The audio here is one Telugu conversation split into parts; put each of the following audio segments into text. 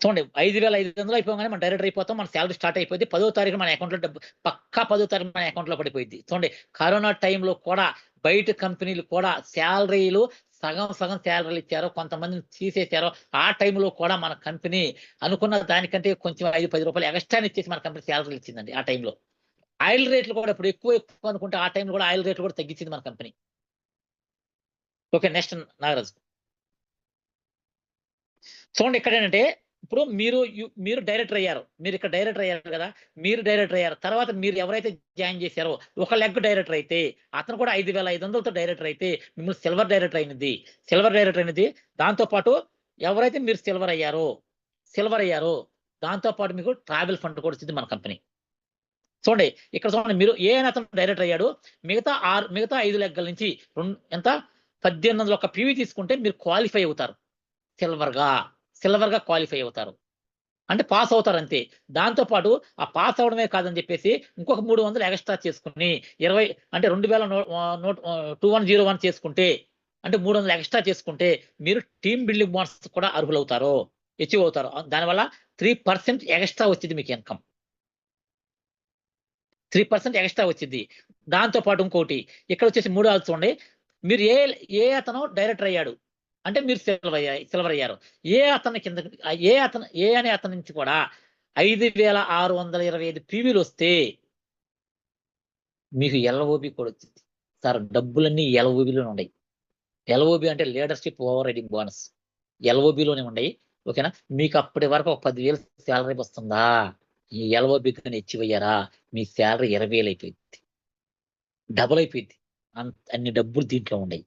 చూడండి 5,500 అయిపోగానే మనం డైరెక్టర్ అయిపోతాం. మన సాలరీ స్టార్ట్ అయిపోద్ది. 10వ తారీఖు మన అకౌంట్‌లో డబ్బు పక్కా 10వ తారీఖు మన అకౌంట్‌లో పడిపోయిద్ది. చూడండి కరోనా టైంలో కూడా బయట కంపెనీలు కూడా సాలరీలు సగం సగం సాలరీలు ఇచ్చారు. కొంతమందిని తీసేశారు. ఆ టైంలో కూడా మన కంపెనీ అనుకున్న దానికంటే కొంచెం 5, 10 రూపాయలు ఎక్స్‌ట్రాని ఇచ్చేసి మన కంపెనీ సాలరీలు ఇచ్చిందండి ఆ టైంలో. ఆయిల్ రేట్లు కూడా ఇప్పుడు ఎక్కువ అనుకుంటే ఆ టైంలో కూడా ఆయిల్ రేట్లు కూడా తగ్గించింది మన కంపెనీ. ఓకే. నెక్స్ట్ నాగరాజు. చూడండి ఇక్కడేంటంటే ఇప్పుడు మీరు డైరెక్టర్ అయ్యారు. మీరు ఇక్కడ డైరెక్టర్ అయ్యారు కదా! మీరు డైరెక్టర్ అయ్యారు. తర్వాత మీరు ఎవరైతే జాయిన్ చేశారో ఒక లెగ్ డైరెక్టర్ అయితే అతను కూడా 5,500తో డైరెక్టర్ అయితే మిమ్మల్ని సిల్వర్ డైరెక్టర్ అయినది. సిల్వర్ డైరెక్టర్ అయినది. దాంతో పాటు ఎవరైతే మీరు సిల్వర్ అయ్యారో దాంతో పాటు మీకు ట్రావెల్ ఫండ్ కూడా వచ్చింది మన కంపెనీ. చూడండి ఇక్కడ చూడండి మీరు అతను డైరెక్టర్ అయ్యాడు. మిగతా 5 లెగ్గల నుంచి ఎంత 1800 ఒక పీవీ తీసుకుంటే మీరు క్వాలిఫై అవుతారు. సిల్వర్‌గా క్వాలిఫై అవుతారు. అంటే పాస్ అవుతారు అంతే. దాంతో పాటు ఆ పాస్ అవ్వడమే కాదని చెప్పేసి ఇంకొక 300 ఎక్స్‌ట్రా చేసుకొని 20 అంటే 2101 చేసుకుంటే అంటే 300 ఎక్స్‌ట్రా చేసుకుంటే మీరు టీమ్ బిల్డింగ్ బోనస్ కూడా అర్హులవుతారు. అచీవ్ అవుతారు. దానివల్ల 3% ఎక్స్‌ట్రా వచ్చిద్ది మీకు ఇన్‌కమ్. 3% ఎక్స్‌ట్రా వచ్చిద్ది. దాంతో పాటు ఇంకోటి ఇక్కడొచ్చేసి మూడోది చూడండి. మీరు అతను డైరెక్టర్ అయ్యాడు. అంటే మీరు సిల్వర్ అయ్యారు. అనే అతని నుంచి కూడా 5,625 పీవీలొస్తే మీకు ఎల్ఓబి కూడా వచ్చింది. సార్ డబ్బులన్నీ ఎల్ఓబిలోనే ఉండయి. ఎల్ఓబి అంటే లీడర్‌షిప్ ఓవర్ రైడింగ్ బోనస్. ఎల్ఓబిలోనే ఉండయి. ఓకేనా? మీకు అప్పటి వరకు ఒక 10,000 సాలరీ వస్తుందా? ఈ ఎల్ఓబి గాని అచీవ్ అయ్యారా? మీ సాలరీ 20,000 అయిపోయిద్ది. డబుల్ అయిపోయిద్ది. అన్ని డబ్బులు దీంట్లో ఉండయి.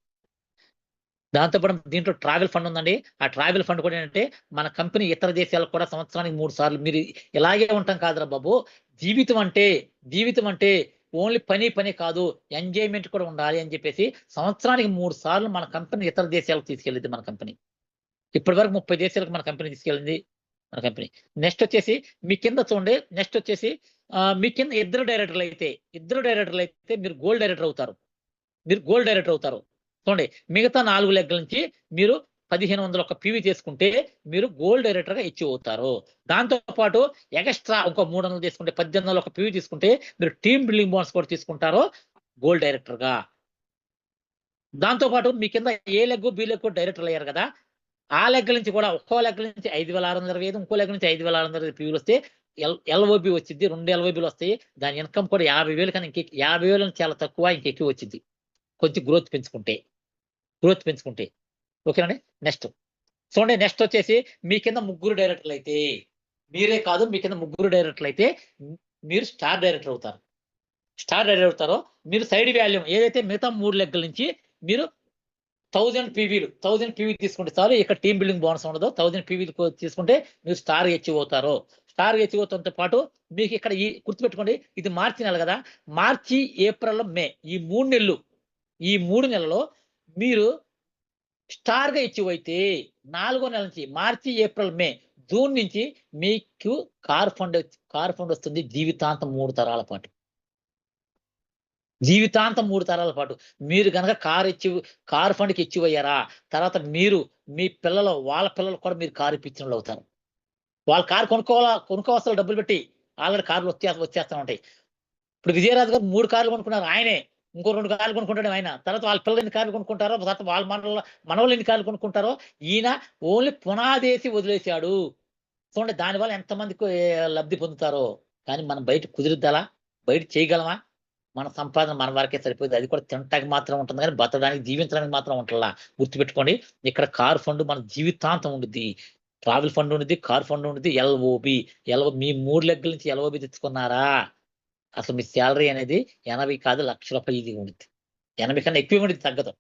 దాంతో పాటు దీంట్లో ట్రావెల్ ఫండ్ ఉందండి. ఆ ట్రావెల్ ఫండ్ కూడా ఏంటంటే మన కంపెనీ ఇతర దేశాలకు కూడా సంవత్సరానికి 3 సార్లు మీరు ఇలాగే ఉంటాం కాదురా బాబు. జీవితం అంటే ఓన్లీ పని కాదు. ఎంజాయ్‌మెంట్ కూడా ఉండాలి అని చెప్పేసి సంవత్సరానికి 3 సార్లు మన కంపెనీ ఇతర దేశాలకు తీసుకెళ్ళిద్ది మన కంపెనీ. ఇప్పటివరకు 30 దేశాలకు మన కంపెనీ తీసుకెళ్ళింది మన కంపెనీ. నెక్స్ట్ వచ్చేసి మీ కింద చూడండి. నెక్స్ట్ వచ్చేసి మీ కింద ఇద్దరు డైరెక్టర్‌లైతే మీరు గోల్డ్ డైరెక్టర్ అవుతారు. చూడండి మిగతా 4 లెగ్గల నుంచి మీరు 1500 ఒక పీవీ చేసుకుంటే మీరు గోల్డ్ డైరెక్టర్‌గా అచీవ్ అవుతారు. దాంతో పాటు ఎక్స్‌ట్రా ఇంకో 300 తీసుకుంటే 1800 ఒక పీవీ తీసుకుంటే మీరు టీమ్ బిల్డింగ్ బోనస్ కూడా తీసుకుంటారు గోల్డ్ డైరెక్టర్‌గా. దాంతో పాటు మీ కింద ఏ లెగ్, బి లెగ్ డైరెక్టర్లు అయ్యారు కదా! ఆ లెగ్గల నుంచి కూడా ఒక్కో లెగ్గల నుంచి 5,625 ఇంకో లెగ్గ నుంచి 5,625 పీవీలొస్తే ఎల్ఓబి వచ్చిద్ది. 2 ఎల్ఓబిలొస్తాయి. దాని ఇన్‌కమ్ కూడా 50,000 కన్నా 50,000 చాలా తక్కువ ఇంకెక్కువ వచ్చిద్ది. కొంచెం గ్రోత్ పెంచుకుంటే. ఓకేనండి. నెక్స్ట్ చూడండి. నెక్స్ట్ వచ్చేసి మీ కింద ముగ్గురు డైరెక్టర్లయితే మీరే కాదు మీ కింద ముగ్గురు డైరెక్టర్లయితే మీరు స్టార్ డైరెక్టర్ అవుతారో మీరు సైడ్ వాల్యూమ్ ఏదైతే మిగతా 3 లెగ్గల నుంచి మీరు 1000 పీవీ తీసుకుంటే చాలు. ఇక్కడ టీమ్ బిల్డింగ్ బోనస్ ఉండదు. 1000 పీవీలు తీసుకుంటే మీరు స్టార్ అచీవ్ అవుతారు. స్టార్ అచీవ్ అవుతాంతో పాటు మీకు ఇక్కడ గుర్తుపెట్టుకోండి ఇది మార్చి నెల కదా! మార్చి, ఏప్రిల్, మే ఈ 3 నెలల్లో మీరు స్టార్‌గా అచీవ్ అయితే 4 నెల నుంచి మార్చి, ఏప్రిల్, మే, జూన్ నుంచి మీకు కార్ ఫండ్ వస్తుంది జీవితాంతం 3 తరాల పాటు. మీరు గనక కార్ ఫండ్‌కి అచీవ్ అయ్యారా, తర్వాత మీ వాళ్ళ పిల్లలు కూడా మీరు కార్ ఇప్పించినోళ్ళు అవుతారు. వాళ్ళు కార్ కొనుక్కోవసలు డబ్బులు పెట్టి. ఆల్రెడీ కార్‌లు వచ్చేస్తా ఉంటాయి. ఇప్పుడు విజయరాజు గారు 3 కార్లు కొనుక్కున్నారు ఆయనే. ఇంకో 2 కార్లు కొనుక్కుంటాడు ఆయన. తర్వాత వాళ్ళ పిల్లలు ఎన్ని కార్లు కొనుక్కుంటారో, తర్వాత వాళ్ళ మనవళ్ళు ఎన్ని కార్లు కొనుక్కుంటారో, ఈయన ఓన్లీ పునాదేసి వదిలేసాడు. చూడండి దానివల్ల ఎంతమందికి లబ్ధి పొందుతారో. కానీ మనం బయట కుదిరిద్దలా? బయట చేయగలమా? మన సంపాదన మన వరకే సరిపోద్ది. అది కూడా తినటానికి మాత్రం ఉంటుంది గానీ, బతకడానికి, జీవించడానికి మాత్రం ఉంటల్లా. గుర్తుపెట్టుకోండి. ఇక్కడ కార్ ఫండ్ మన జీవితాంతం ఉండుద్ది. ట్రావెల్ ఫండ్ ఉండిద్ది, కార్ ఫండ్ ఉండిద్ది, ఎల్ఓబి. మీ 3 లెగ్గల నుంచి ఎల్ఓబి తెచ్చుకున్నారా? అసలు మీ సాలరీ అనేది 80 కాదు లక్ష రూపాయలు ఈజీగా ఉండిద్ది. 80 కన్నా ఎక్కువే ఉండిద్ది తగ్గదు.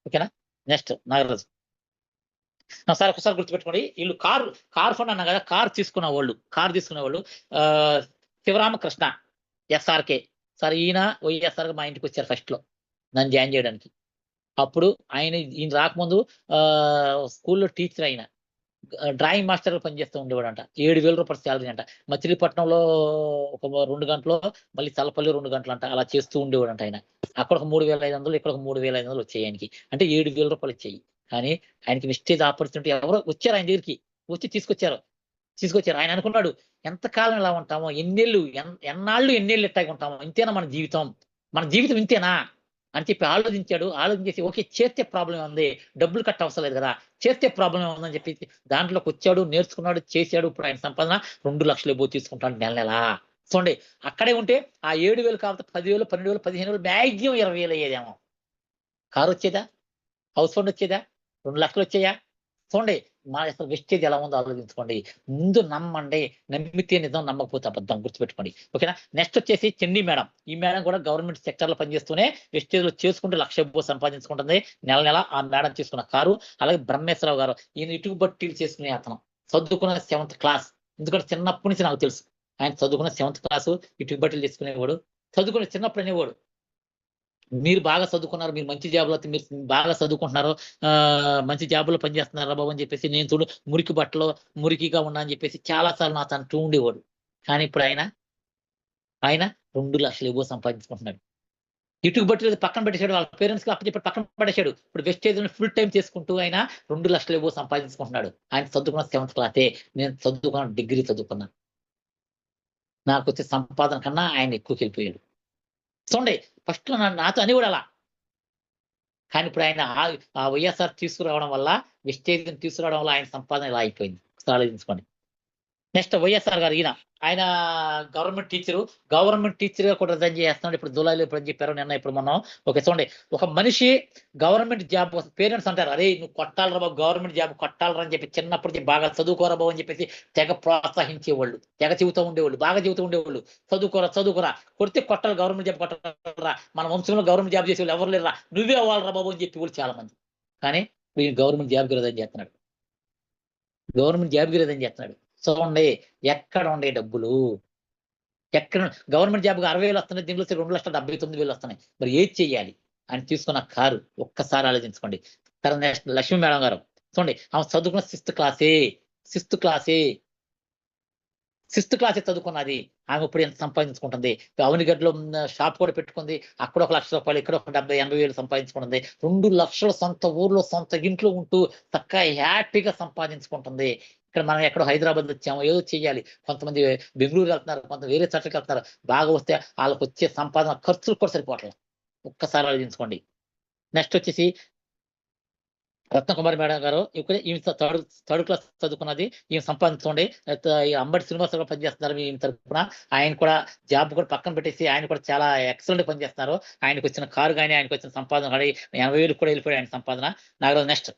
ఓకేనా? నెక్స్ట్ నాగరాజు. సార్ ఒకసారి గుర్తుపెట్టుకోండి. ఈళ్ళు కార్ ఫండ్ అన్నా కదా! కార్ తీసుకునేవాళ్ళు ఆహ్, శివరామకృష్ణ ఎస్ఆర్‌కే. సార్ ఈయన వైఎస్ఆర్‌గా మా ఇంటికొచ్చారు ఫస్ట్‌లో నన్ను జాయిన్ చేయడానికి. అప్పుడు ఈయన రాకముందు స్కూల్‌లో టీచర్ ఆయన. డ్రాయింగ్ మాస్టర్‌గా పనిచేస్తూ ఉండేవాడంట. రూ. 7,000 సాలరీ అంట. మచిలీపట్నంలో ఒక 2 గంటలో, మళ్ళీ చల్లపల్లి 2 గంటలంట. అలా చేస్తూ ఉండేవాడంట ఆయన. అక్కడ ఒక 3,500 ఇక్కడ ఒక 3,500 వచ్చాయి ఆయనకి. అంటే రూ. 7,000 వచ్చాయి. కానీ ఆయనకి వెస్టేజ్ ఆపర్చునిటీ ఎవరో వచ్చారు ఆయన దగ్గరికి. వచ్చి తీసుకొచ్చారు. తీసుకొచ్చారు. ఆయన అనుకున్నాడు ఎంతకాలం ఇలా ఉంటామో, ఎన్నాళ్ళు ఎన్నేళ్ళు ఇట్టాగే ఉంటామో, ఇంతేనా మన జీవితం? మన జీవితం ఇంతేనా? అని చెప్పి ఆలోచించాడు. ఆలోచించేసి ఓకే, చేస్తే ప్రాబ్లమ్ ఉంది. డబ్బులు కట్ట అవసరం లేదు కదా! చేస్తే ప్రాబ్లమ్ ఏముందని చెప్పి దాంట్లోకొచ్చాడు, నేర్చుకున్నాడు, చేశాడు. ఇప్పుడు ఆయన సంపాదన 2,00,000 ఎబోవ్ తీసుకుంటాడు నెల. చూడండి, అక్కడే ఉంటే ఆ 7,000 కాకపోతే 10,000, 12,000, 15,000 మాక్సిమం 20,000 అయ్యేదేమో. కారొచ్చేదా? హౌస్ ఫండ్ వచ్చేదా? 2,00,000 వచ్చాయా? చూడండి, మా అసలు వెస్టేజ్ ఎలా ఉందో ఆలోచించుకోండి. ముందు నమ్మండి. నమ్మితే నిజం, నమ్మకపోతే అబద్ధం, గుర్తుపెట్టుకోండి. ఓకేనా? నెక్స్ట్ వచ్చేసి చెన్నీ మేడం. ఈ మేడం కూడా గవర్నమెంట్ సెక్టార్‌లో పనిచేస్తూనే వెస్టేజ్‌లో చేసుకుంటూ 1,00,000 ఎబోవ్ సంపాదించుకుంటుంది. నెల ఆ మేడం తీసుకున్న కారు. అలాగే బ్రహ్మేశ్వరరావు గారు. ఈయన ఇటుక బట్టీలు చేసుకునే అతను. చదువుకున్న 7th క్లాస్. ఎందుకంటే చిన్నప్పటి నుంచి నాకు తెలుసు. ఆయన చదువుకున్న 7th క్లాసు, ఇటుక బట్టీలు తీసుకునేవాడు. చదువుకున్న చిన్నప్పుడు అనేవాడు, మీరు బాగా చదువుకున్నారు. మీరు మంచి జాబ్‌లో మీరు బాగా చదువుకుంటున్నారు. మంచి జాబ్‌లో పనిచేస్తున్నారురా బాబు అని చెప్పేసి, నేను చూడు మురికి బట్టలు, మురికిగా ఉన్నా అని చెప్పేసి చాలా సార్లు నాతో అంటూ ఉండేవాడు. కానీ ఇప్పుడు ఆయన 2,00,000 ఎబోవ్ సంపాదించుకుంటున్నాడు. ఇటుక బట్టలు పక్కన పెట్టేసాడు. వాళ్ళ పేరెంట్స్‌కి అప్పచెప్పి పక్కన పడేసాడు. ఇప్పుడు వెస్టేజ్‌ని ఫుల్ టైమ్ చేసుకుంటూ ఆయన 2,00,000 ఎబోవ్ సంపాదించుకుంటున్నాడు. ఆయన చదువుకున్న 7th క్లాసే. నేను చదువుకున్న డిగ్రీ చదువుకున్నాను. నాకొచ్చే సంపాదన కన్నా ఆయన ఎక్కువకెళ్ళిపోయాడు. చూడండి, ఫస్ట్‌లో నాతో అనేవాడు అలా. కానీ ఇప్పుడు ఆయన ఆ వైఎస్ఆర్ తీసుకురావడం వల్ల, వెస్టేజ్‌ని తీసుకురావడం వల్ల ఆయన సంపాదన ఇలా అయిపోయింది. ఒకసారి ఆలోచించుకోండి. నెక్స్ట్ వైఎస్ఆర్ గారు ఈయన. ఆయన గవర్నమెంట్ టీచర్‌గా కూడా రిజైన్ చేసేస్తున్నాడు. ఇప్పుడు జూలైలో ఎప్పుడని చెప్పారో, నిన్న ఇప్పుడు మొన్న. ఓకే, చూడండి, ఒక మనిషి గవర్నమెంట్ జాబ్ కోసం పేరెంట్స్ అంటారు, "అరేయ్! నువ్వు కొట్టాలిరా బాబు, గవర్నమెంట్ జాబ్ కొట్టాలిరా" అని చెప్పి చిన్నప్పటి నుంచి బాగా చదువుకోరా బాబు అని చెప్పేసి తెగ ప్రోత్సహించేవాళ్ళు. తెగ చెబుతూ ఉండేవాళ్ళు. బాగా చెబుతూ ఉండేవాళ్ళు. "చదువుకోరా, చదువుకోరా. కొడితే కొట్టాలి, గవర్నమెంట్ జాబ్ కొట్టాలిరా. మన వంశంలో గవర్నమెంట్ జాబ్ చేసేవాళ్ళు ఎవరు లేరురా. నువ్వే అవ్వాలిరా బాబు" అని చెప్పేవాళ్ళు చాలా మంది. కానీ ఈయన గవర్నమెంట్ జాబ్‌కి రిజైన్ చేస్తున్నాడు. చూడండి, ఎక్కడుండే డబ్బులు? ఎక్కడ గవర్నమెంట్ జాబ్‌కి 60,000 వస్తున్నాయి. దీంట్లో 2,79,000 వస్తున్నాయి. మరి ఏది చెయ్యాలి? ఆయన తీసుకున్న కారు ఒక్కసారి ఆలోచించుకోండి. తర్వాత నెక్స్ట్ లక్ష్మీ మేడం గారు. చూడండి, ఆమె చదువుకున్న సిక్స్త్ క్లాసే. సిక్స్త్ క్లాసే చదువుకున్నది. ఆమె ఇప్పుడు ఎంత సంపాదించుకుంటుంది. అవనిగడ్డలో షాప్ కూడా పెట్టుకుంది. అక్కడ ఒక రూ. 1,00,000, ఇక్కడ ఒక 70,000, 80,000 సంపాదించుకుంటుంది. 2,00,000 సొంత ఊర్లో, సొంత ఇంట్లో ఉంటూ చక్కగా హ్యాపీగా సంపాదించుకుంటుంది. ఇక్కడ మనం ఎక్కడో హైదరాబాద్ వచ్చాము, ఏదో చెయ్యాలి. కొంతమంది బెంగుళూరు వెళ్తున్నారు, వేరే చోట్లకెళ్తున్నారు. బాగా వస్తే ఆళ్ళకొచ్చే సంపాదన ఖర్చులకు కూడా సరిపోవట్లేదు. ఒక్కసారి ఆలోచించుకోండి. నెక్స్ట్ వచ్చేసి రత్నకుమారి మేడం గారు. ఈమె థర్డ్ క్లాస్ చదువుకున్నది. ఈమె సంపాదించుకోండి. ఈ అంబటి శ్రీనివాసరావు పనిచేస్తున్నారు ఈమె తరపున. ఆయన కూడా జాబ్ కూడా పక్కన పెట్టేసి ఆయన కూడా చాలా ఎక్సలెంట్‌గా పనిచేస్తున్నారు. ఆయనకొచ్చిన కారు గాని, ఆయనకొచ్చిన సంపాదన గాని 80,000 కూడా వెళ్ళిపోయాడు ఆయన సంపాదన. నాగరాజు నెక్స్ట్.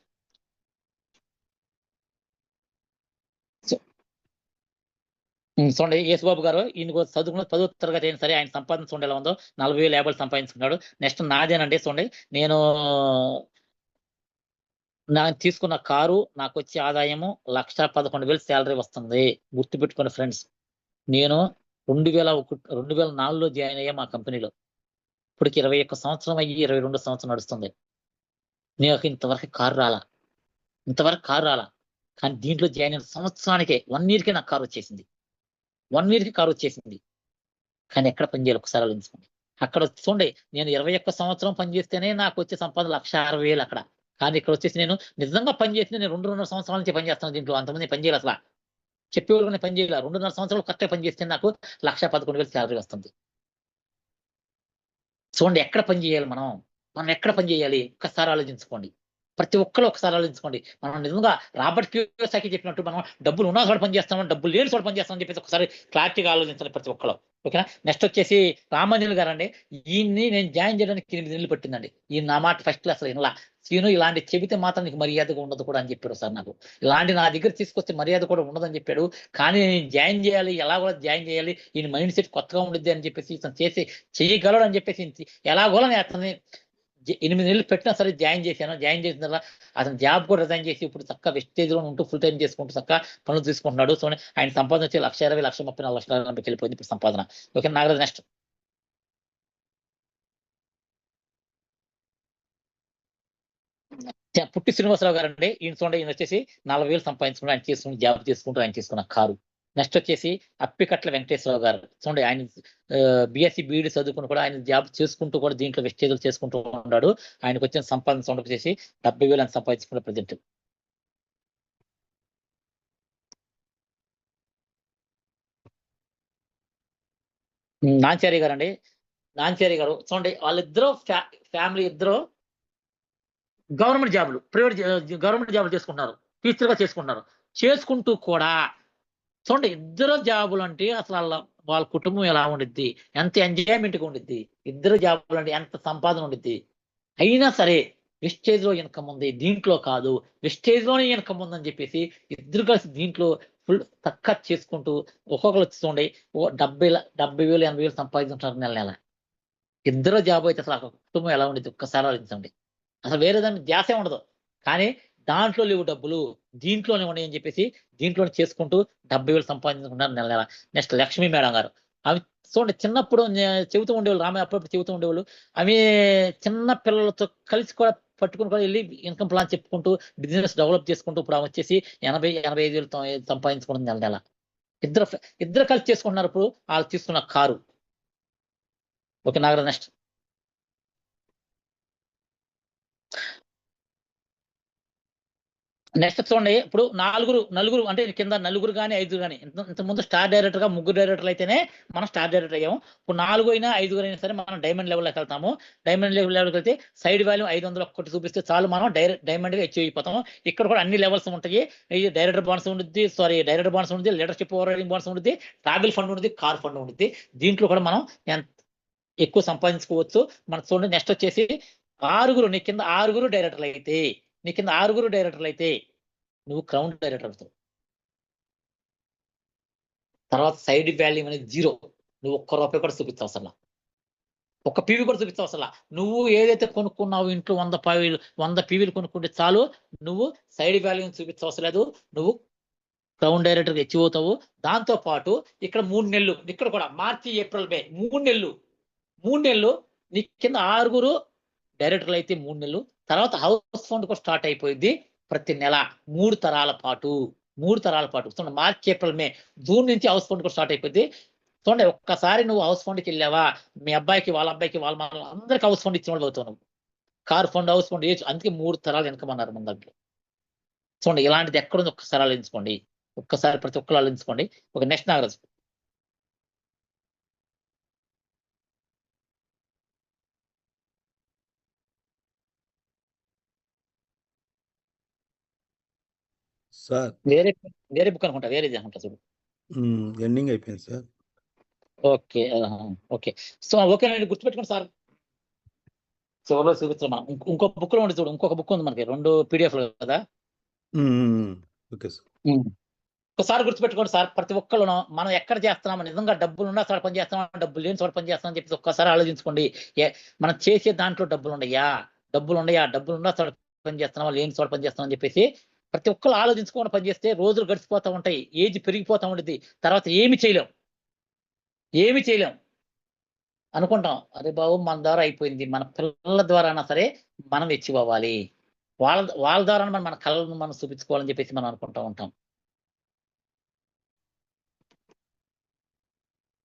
సో చూడండి, యేసుబాబు గారు. ఈయన కూడా చదువుకున్నది 10వ తరగతి అయినా సరే ఆయన సంపాదన చూడండి ఎలా ఉందో. 40,000, 50,000 సంపాదించుకున్నాడు. నెక్స్ట్ నాదేనండి చూడండి. నేను తీసుకున్న కారు, నాకొచ్చే ఆదాయము 1,11,000 సాలరీ వస్తుంది. గుర్తుపెట్టుకోండి ఫ్రెండ్స్. నేను 2004లో జాయిన్ అయ్యా మా కంపెనీలో. ఇప్పటికి 21 సంవత్సరం అయ్యి 22 సంవత్సరం నడుస్తుంది. నాకు ఇంతవరకు కారు రాలా. కానీ దీంట్లో జాయిన్ అయిన సంవత్సరానికే 1 ఇయర్‌కే నాకు కారొచ్చేసింది. 1 ఇయర్‌కి కారొచ్చేసింది. కానీ ఎక్కడ పని చేయాలి ఒకసారి ఆలోచించుకోండి. అక్కడ చూడండి, నేను 21 సంవత్సరం పని చేస్తేనే నాకొచ్చే సంపాదన 1,60,000 అక్కడ. కానీ ఇక్కడొచ్చేసి నేను నిజంగా పని చేసింది నేను 2.5 సంవత్సరాల నుంచి పని చేస్తున్నాను దీంట్లో. అంతమంది పని చేయలసల. చెప్పేవాళ్ళు గాని పని చేయలా. 2.5 సంవత్సరాలు కరెక్ట్‌గా పని చేస్తే నాకు 1,11,000 సాలరీ వస్తుంది. చూడండి, ఎక్కడ పని చేయాలి మనం? మనం ఎక్కడ పని చేయాలి? ఒక్కసారి ఆలోచించుకోండి. ప్రతి ఒక్కళ్ళు ఒకసారి ఆలోచించుకోండి. మనం నిజంగా రాబర్ట్ కియోసాకి చెప్పినట్టు మనం డబ్బులు ఉన్న చోట పని చేస్తామా? డబ్బులు లేని చోట పని చేస్తామని చెప్పేసి ఒకసారి క్లారిటీగా ఆలోచించండి ప్రతి ఒక్కళ్ళు. ఓకేనా? నెక్స్ట్ వచ్చేసి రామాంజనేయులు గారండి. ఈయన్ని నేను జాయిన్ చేయడానికి 8 నెలలు పట్టిందండి. ఈయన నా మాట ఫస్ట్‌లో అసలు ఇనలా. "శ్రీను, ఇలాంటివి చెబితే మాత్రం నీకు మర్యాదగా ఉండదు కూడా" అని చెప్పాడు ఒకసారి నాకు. ఇలాంటి నా దగ్గర తీసుకొస్తే మర్యాద కూడా ఉండదని చెప్పాడు. కానీ నేను జాయిన్ చేయాలి, ఎలాగోలా జాయిన్ చేయాలి. ఈయన మైండ్ సెట్ కొత్తగా ఉండిద్ది అని చెప్పేసి, ఇతను చెయ్యగలడు అని చెప్పేసి ఎలాగోలా నేను అతన్ని 8 నెలలు పెట్టినా సరే జాయిన్ చేశాను. జాయిన్ చేసిన తర్వాత అతను జాబ్ కూడా రిజైన్ చేసి ఇప్పుడు చక్కగా వెస్టేజ్‌లోనే ఉంటూ ఫుల్ టైమ్ చేసుకుంటూ చక్కగా పనులు తీసుకుంటున్నాడు. సో, ఆయన సంపాదన వచ్చి 1,20,000, 1,30,000, 4,00,000 వెళ్ళిపోయింది ఇప్పుడు సంపాదన. Okay, Nagaraju next. పుట్టి శ్రీనివాసరావు గారండి. ఈయన చూడండి, ఈయనొచ్చేసి 40,000 సంపాదించుకుంటూ ఆయన చేసుకున్న జాబ్ చేసుకుంటూ ఆయన చేసుకున్న కారు. నెక్స్ట్ వచ్చేసి అప్పికట్ల వెంకటేశ్వరరావు గారు. చూడండి, ఆయన బీఎస్సీ, బీఈడీ చదువుకొని కూడా ఆయన జాబ్ చేసుకుంటూ కూడా దీంట్లో వెస్టేజ్‌లో చేసుకుంటూ ఉన్నాడు. ఆయనకొచ్చిన సంపాదన చూడండి వచ్చేసి 70,000 ఆయన సంపాదించుకున్నాడు ప్రెజెంట్. నాంచారి గారు అండి. నాంచారి గారు చూడండి, వాళ్ళిద్దరూ ఫ్యామిలీ ఇద్దరు గవర్నమెంట్ జాబులు, గవర్నమెంట్ జాబులు చేసుకుంటున్నారు. టీచర్‌గా చేసుకుంటున్నారు. చేసుకుంటూ కూడా చూడండి, ఇద్దరు జాబులు అంటే అసలు వాళ్ళ కుటుంబం ఎలా ఉండిద్ది? ఎంత ఎంజాయ్‌మెంట్‌గా ఉండిద్ది? ఇద్దరు జాబులు అంటే ఎంత సంపాదన ఉండిద్ది? అయినా సరే వెస్టేజ్‌లో ఇన్‌కమ్ ఉంది. దీంట్లో కాదు. వెస్టేజ్‌లోనే ఇన్‌కమ్ ఉందని చెప్పేసి ఇద్దరు కలిసి దీంట్లో ఫుల్ చక్కగా చేసుకుంటూ ఒక్కొక్కళ్ళు చూడండి, 70,000, 80,000 సంపాదించుకుంటున్నారు నెల నెల. ఇద్దరు జాబ్ అయితే అసలు ఆ కుటుంబం ఎలా ఉండిద్ది ఒక్కసారి ఆలోచించండి. అసలు వేరే దాని ధ్యాసే ఉండదు. కానీ దాంట్లో లేవు డబ్బులు, దీంట్లోనే ఉన్నాయని చెప్పేసి దీంట్లోనే చేసుకుంటూ 70,000 సంపాదించుకుంటున్నారు నెల నెల. నెక్స్ట్ లక్ష్మీ మేడం గారు. ఆమె చూడండి, చిన్నప్పుడు చెబుతూ ఉండేవాళ్ళు. ఆమె అప్పుడప్పుడు చెబుతూ ఉండేవాళ్ళు. ఆమె చిన్న పిల్లలతో కలిసి కూడా పట్టుకొని కూడా ఎళ్లి ఇన్‌కమ్ ప్లాన్ చెప్పుకుంటూ బిజినెస్ డెవలప్ చేసుకుంటూ ఇప్పుడు ఆమె వచ్చేసి 80,000, 85,000 సంపాదించుకుంటుంది నెల నెల. ఇద్దరు కలిసి చేసుకుంటున్నారు ఇప్పుడు. ఆళ్ళు తీసుకున్న car. Okay. Nagaraju next. Next చూడండి, ఇప్పుడు నలుగురు అంటే కింద నలుగురు గాని, ఐదుగురు గాని, ఇంతకుముందు స్టార్ డైరెక్టర్‌గా ముగ్గురు డైరెక్టర్లు అయితేనే మనం స్టార్ డైరెక్టర్ అయ్యాము. ఇప్పుడు 4 అయినా, 5 అయినా సరే మనం డైమండ్ లెవెల్‌లోకెళ్తాము. డైమండ్ లెవెల్‌కెళ్తే సైడ్ వాల్యూ 500 ఒక్కటి చూపిస్తే చాలు, మనం డైమండ్‌గా అచీవ్ అయిపోతాము. ఇక్కడ కూడా అన్ని లెవెల్స్ ఉంటాయి. ఈ డైరెక్టర్ బోనస్ ఉండిద్ది, డైరెక్టర్ బోనస్ ఉండిద్ది, లీడర్‌షిప్ ఓవర్ రైడింగ్ బోనస్ ఉండిద్ది, ట్రావెల్ ఫండ్ ఉండిద్ది, కార్ ఫండ్ ఉండిద్ది. దీంట్లో కూడా మనం ఎంత ఎక్కువ సంపాదించుకోవచ్చు. మనకు చూడండి, నెక్స్ట్ వచ్చేసి నీ కింద ఆరుగురు డైరెక్టర్లయితే నువ్వు క్రౌన్ డైరెక్టర్ అవుతావు. తర్వాత సైడ్ వాల్యూ అనేది 0. నువ్వు ఒక్క రూపాయి కూడా చూపించవసరలా. ఒక్క పీవీ కూడా చూపించవసరలా. నువ్వు ఏదైతే కొనుక్కున్నావో ఇంట్లో 100 పీవీలు కొనుక్కుంటే చాలు. నువ్వు సైడ్ వాల్యూని చూపించవసరం లేదు. నువ్వు క్రౌన్ డైరెక్టర్‌గా అచీవ్ అవుతావు. దాంతో పాటు ఇక్కడ 3 నెలలు, ఇక్కడ కూడా మార్చి, ఏప్రిల్, మే 3 నెలలు. 3 నెలలు నీ కింద ఆరుగురు డైరెక్టర్లయితే 3 నెలలు. తర్వాత హౌస్ ఫండ్ కూడా స్టార్ట్ అయిపోయిద్ది. ప్రతి నెల 3 తరాల పాటు. చూడండి, మార్చ్, ఏప్రిల్, మే, జూన్ నుంచి హౌస్ ఫండ్ కూడా స్టార్ట్ అయిపోద్ది. చూడండి, ఒక్కసారి నువ్వు హౌస్ ఫండ్‌కెళ్ళావా, మీ అబ్బాయికి, వాళ్ళ అబ్బాయికి, వాళ్ళ మనవళ్ళకి అందరికి హౌస్ ఫండ్ ఇచ్చినోడివి అవుతావు నువ్వు. కార్ ఫండ్, హౌస్ ఫండ్ అందుకే 3 తరాలు ఇన్‌కమ్ అన్నారు మన దాంట్లో. చూడండి, ఇలాంటిది ఎక్కడుంది ఒక్కసారి ఆలోచించుకోండి. ఒక్కసారి ప్రతి ఒక్కళ్ళు ఆలోచించుకోండి. ఒక నెక్స్ట్ నాగరాజు. సార్ వేరే బుక్ అనుకుంటా. వేరేది అనుకుంటా చూడు. ఎండింగ్ అయిపోయింది సార్. ఓకే. ఓకే. సో, ఓకేనండి, గుర్తుపెట్టుకోండి సార్. చివరిలో చూపిస్తాం మనం. ఇంకో బుక్‌లో ఉంది చూడు. ఇంకొక బుక్ ఉంది మనకి. 2 పీడీఎఫ్‌లు కదా! Okay sir. ఒకసారి గుర్తుపెట్టుకోండి సార్. ప్రతి ఒక్కళ్ళును మనం ఎక్కడ చేస్తున్నామో, నిజంగా డబ్బులున్న చోట పని చేస్తున్నామా, డబ్బులు లేని చోట పని చేస్తున్నామని చెప్పేసి ఒక్కసారి ఆలోచించుకోండి. మనం చేసే దాంట్లో డబ్బులున్నయ్యా? డబ్బులున్న చోట పని చేస్తున్నామా, లేని చోట పని చేస్తున్నామా అని చెప్పేసి ప్రతి ఒక్కళ్ళు ఆలోచించుకొని పని చేస్తే రోజులు గడిచిపోతా ఉంటాయి. ఏజ్ పెరిగిపోతా ఉండిద్ది. తర్వాత ఏమి చేయలేం. అనుకుంటాం, అరే బాబు మన ద్వారా అయిపోయింది. మన పిల్లల ద్వారానా సరే మనం అచీవ్ అవ్వాలి. వాళ్ళ ద్వారా మన కళలను మనం చూపించుకోవాలని చెప్పేసి మనం అనుకుంటా ఉంటాం.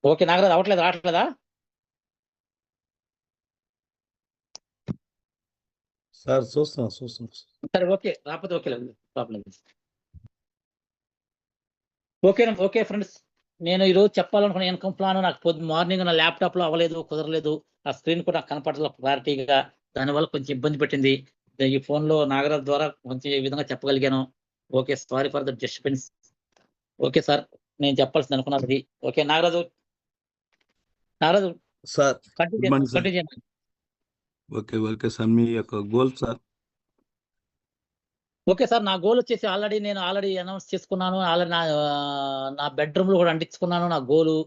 ఓకే. నాగరాజు రావట్లేదా? సార్ చూస్తున్నాం. సరే, ఓకే. రాకపోతే ఓకేలే, ప్రాబ్లమ్ లేదు. Okay friends. నేను ఈరోజు చెప్పాలనుకున్న ఇన్‌కమ్ ప్లాన్ నాకు మార్నింగ్ నా ల్యాప్‌టాప్‌లో అవ్వలేదు, కుదరలేదు. ఆ స్క్రీన్ కూడా నాకు కనపడట్లేదు క్లారిటీగా. దానివల్ల కొంచెం ఇబ్బంది పెట్టింది. ఈ ఫోన్‌లో నాగరాజు ద్వారా కొంచెం ఈ విధంగా చెప్పగలిగాను. Okay. Sorry for the disturbance. Okay sir. నేను చెప్పాల్సింది అనుకున్నది. ఓకే. Nagaraju sir good morning sir. Continue చేయండి. Okay sir. మీ యొక్క గోల్ సార్? Okay sir. నా గోల్ వచ్చేసి నేను ఆల్రెడీ అనౌన్స్ చేసుకున్నాను. ఆల్రెడీ నా బెడ్‌రూమ్‌లో కూడా అంటించుకున్నాను నా గోలు.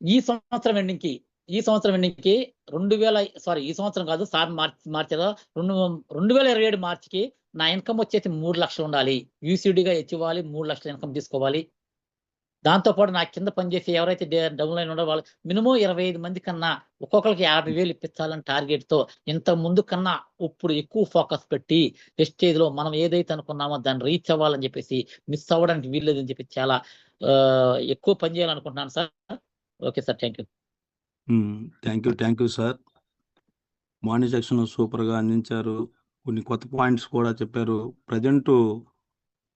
ఈ సంవత్సరం ఎండింగ్‌కి ఈ సంవత్సరం కాదు సార్, మార్చారు. 2027 మార్చికి నా ఇన్‌కమ్ వచ్చేసి 3,00,000 ఉండాలి. యూసీడీగా అచీవ్ అవ్వాలి. 3,00,000 ఇన్‌కమ్ తీసుకోవాలి. దాంతో పాటు నా కింద పనిచేసే ఎవరైతే డౌన్‌లైన్ ఉన్నారో వాళ్ళు మినిమమ్ 25 మంది కన్నా ఒక్కొక్కళ్ళకి 50,000 ఇప్పించాలని టార్గెట్‌తో ఇంతకు ముందు కన్నా ఇప్పుడు ఎక్కువ ఫోకస్ పెట్టి వెస్టేజ్‌లో మనం ఏదైతే అనుకున్నామో దాన్ని రీచ్ అవ్వాలని చెప్పేసి, మిస్ అవ్వడానికి వీల్లేదని చెప్పి చాలా ఎక్కువ పని చేయాలనుకుంటున్నాను sir. Okay sir. Thank you. Thank you sir. Morning section సూపర్‌గా అందించారు. కొన్ని కొత్త పాయింట్స్ కూడా చెప్పారు. ప్రెజెంటు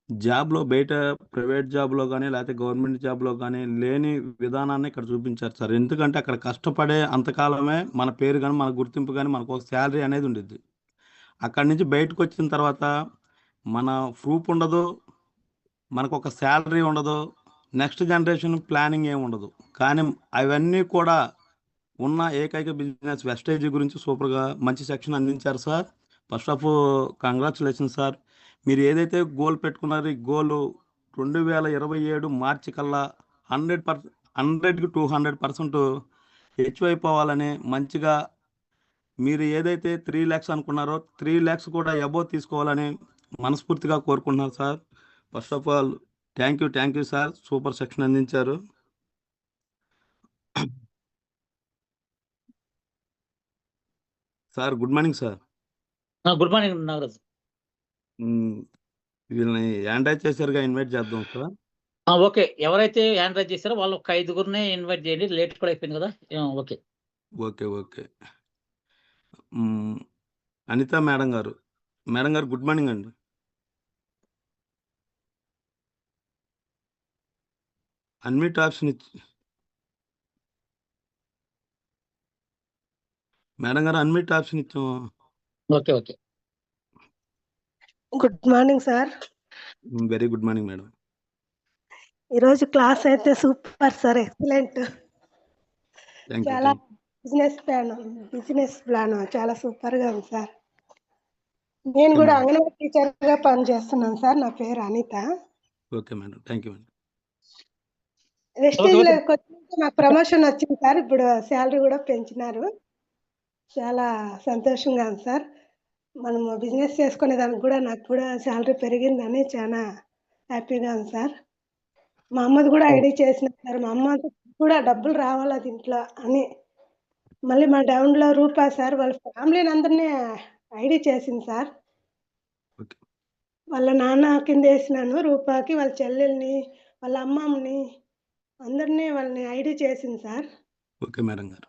జాబ్లో బయట ప్రైవేట్ జాబ్లో కానీ లేకపోతే గవర్నమెంట్ జాబ్లో కానీ లేని విధానాన్ని ఇక్కడ చూపించారు సార్. ఎందుకంటే అక్కడ కష్టపడే అంతకాలమే మన పేరు కానీ మన గుర్తింపు కానీ మనకు ఒక శాలరీ అనేది ఉండిద్ది. అక్కడి నుంచి బయటకు వచ్చిన తర్వాత మన ప్రూఫ్ ఉండదు, మనకు ఒక శాలరీ ఉండదు, నెక్స్ట్ జనరేషన్ ప్లానింగ్ ఏమి ఉండదు. కానీ అవన్నీ కూడా ఉన్న ఏకైక బిజినెస్ వెస్టేజ్ గురించి సూపర్గా మంచి సెక్షన్ అందించారు sir. First of congratulation sir. మీరు ఏదైతే గోల్ పెట్టుకున్నారో ఈ గోల్ 2027 మార్చి కల్లా 100కి 200% హెచ్ అయిపోవాలని మంచిగా మీరు ఏదైతే 3 lakhs అనుకున్నారో 3 lakhs కూడా అబోవ్ తీసుకోవాలని మనస్ఫూర్తిగా కోరుకుంటున్నాను sir. First of all thank you sir, super section అందించారు. Sir good morning sir. Good morning Nagaraju. వీళ్ళని యాండ్రాయిడ్ చేశారుగా, ఇన్వైట్ చేద్దాం సార్. ఓకే, ఎవరైతే హ్యాండ్ రైజ్ చేశారో వాళ్ళు ఒక 5గురినే ఇన్వైట్ చేయండి. లేట్ కూడా అయిపోయింది కదా. Okay okay. అనిత మేడం గారు గుడ్ మార్నింగ్ అండి. అన్మ్యూట్ ఆప్షన్ ఇచ్చి మేడం గారు అన్మ్యూట్ ఆప్షన్ ఇచ్చాం. Okay. Good morning sir. Very good morning madam. ఈరోజు క్లాస్ అయితే సూపర్ సార్, ఎక్సలెంట్. థ్యాంక్ చాలా యూ. బిజినెస్ ప్లాన్ చాలా సూపర్ గా ఉంది సార్. నేను కూడా అంగన్వాడీ టీచర్ గా పనిచేస్తున్నాను సార్. నా పేరు Anitha. Okay madam, thank you madam. Wastage లో నాకు ప్రమోషన్ వచ్చింది సార్. ఇప్పుడు శాలరీ కూడా పెంచినారు. చాలా సంతోషంగా ఉంది సార్. మనము బిజినెస్ చేసుకునే దానికి కూడా నాకు కూడా శాలరీ పెరిగిందని చాలా హ్యాపీగా ఉంది సార్. మా అమ్మది కూడా ఐడి చేసిన సార్. మా అమ్మ కూడా డబ్బులు రావాలా దీంట్లో అని మళ్ళీ మా డౌన్ లో రూపా సార్ వాళ్ళ ఫ్యామిలీని అందరినీ ఐడి చేసింది సార్. ఓకే. వాళ్ళ నాన్న కింద వేసినాను, రూపాకి వాళ్ళ చెల్లెల్ని వాళ్ళ అమ్మమ్మని అందరినీ వాళ్ళని ఐడి చేసింది సార్. ఓకే మేడం గారు.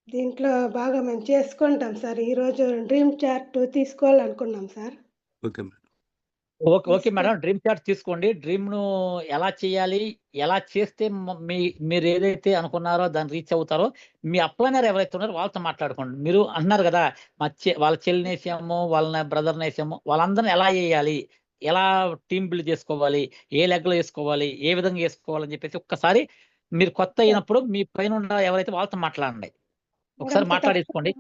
దీంట్లో బాగా మేము చేసుకుంటాం సార్. ఈరోజు డ్రీమ్ చార్ట్ తీసుకోవాలనుకున్నాం sir. Okay madam. Okay madam, dream chart తీసుకోండి. డ్రీమ్ ను ఎలా చేయాలి, ఎలా చేస్తే మీరు ఏదైతే అనుకున్నారో దాన్ని రీచ్ అవుతారో మీ అప్లైనర్ ఎవరైతే ఉన్నారో వాళ్ళతో మాట్లాడుకోండి. మీరు అన్నారు కదా వాళ్ళ చెల్లిని వేసాము, వాళ్ళ బ్రదర్ని వేసాము, వాళ్ళందరిని ఎలా వేయాలి, ఎలా టీమ్ బిల్డ్ చేసుకోవాలి, ఏ లెగ్లో వేసుకోవాలి, ఏ విధంగా వేసుకోవాలని చెప్పేసి ఒక్కసారి మీరు కొత్త అయినప్పుడు మీ పైన ఎవరైతే వాళ్ళతో మాట్లాడండి. ఒకసారి మాట్లాడేసుకోండి.